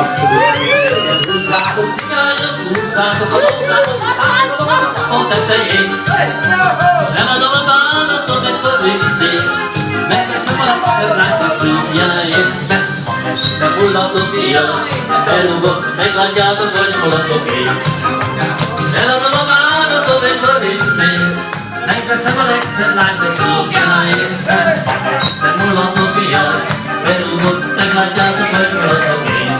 abszolút mindenki. Húzzátok cigányok, húzzátok a dobnátok, házalom az asztal tetején. Nem adom a bánatot, meg törődnék, megveszem a legszebb lányt a csúnyáért. Mert ma este hullatok éjjel, elrúgok, meglátjátok, hogy mulatok én. Eladom a bánatot, meg törődnék, megveszem a legszebb lányt a csúnyáért. Mert ma este hullatok éjjel, elrúgok, meglátjátok, hogy mulatok én.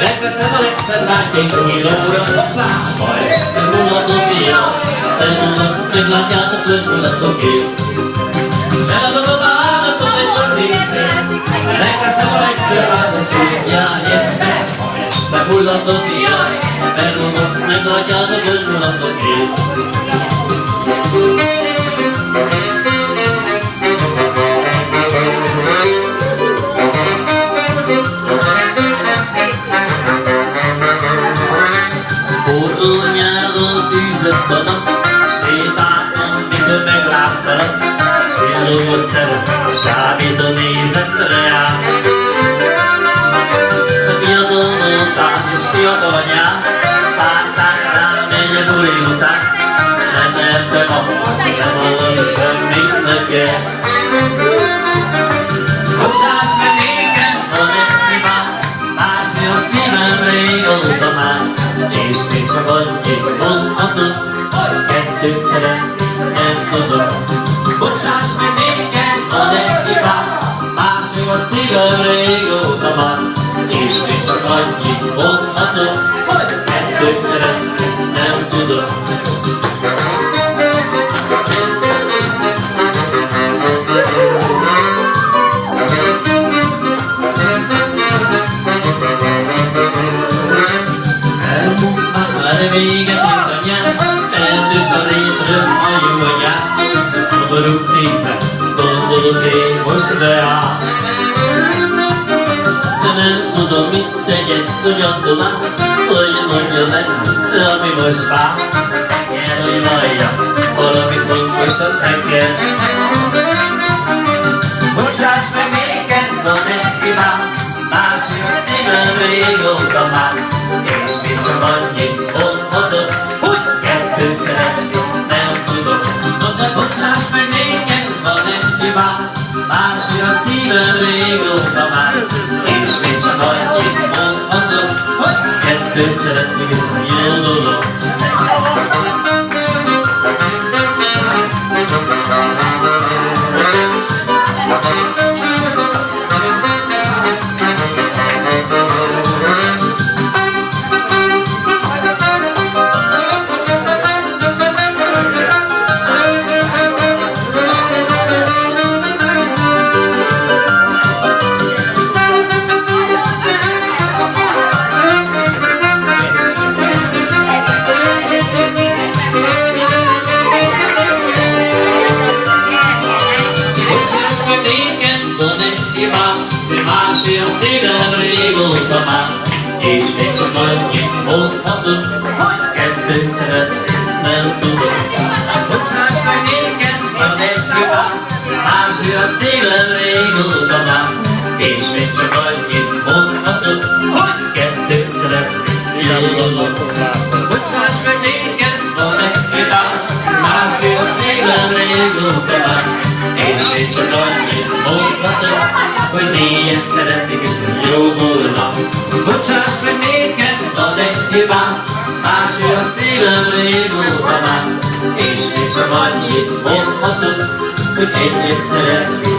Megveszem a legszebb lányt és kilóra lába este mulatok éjjel, meglátjátok, hogy mulatok én. Eladom a bánatot egy törvénynél, megveszem a legszebb lányt a csúnyáért. Ma este mulatok éjjel, meglátjátok, hogy mulatok én. Forró nyáron tűzött a nap, sétáltam, mikor megláttalak, csillogó a szemem, sábító nézetre áll. Fiatal voltál és fiatal anyám, várták rám egy buli után, nem mertem abban, nem hallani semmit neked. Bocsáss meg nékem, van egy hibám, másni a szívem régóta már, és még csak annyit mondhatok, hogy kettőt szeretni nem tudok. Bocsáss meg nékem, van egy hibám, másni a szívem régóta már, és még csak annyit mondhatok, hogy kettőt szeretni nem tudok. Véget ért anyám, eltűnt a rétről a jó anyám, szomorú szívben gondolok én most reál. De nem tudom, mit tegyek, hogyan tovább, hogy mondja meg, ami most vár. Kell, hogy valljam, valamit hangosan neked. Bocsáss meg nékem, van egy hibám, másik a szívem régóta már, és még csak annyit mondhatok, hogy kettőt szeretni nem tudok. Bocsáss meg nékem, van egy hibám, másik a szívem régóta már, és még csak annyit mondhatok, hogy kettőt szeretni viszont jó dolog. És még csak annyit mondhatok, hogy kettőt szeretni nem tudok. Bocsáss meg nékem, van egy hibám, másik a szívem régóta már, és még csak annyit mondhatok, hogy kettőt szeretni nem tudok. Bocsáss meg nékem, van egy hibám, másik a szívem régóta már, és még csak annyit mondhatok, hogy négyen szeretni viszont jó volna. Bocsáss meg nékem, van egy hibám, másik a szívem régóta már, és még csak annyit mondhatok, hogy egyet szeretni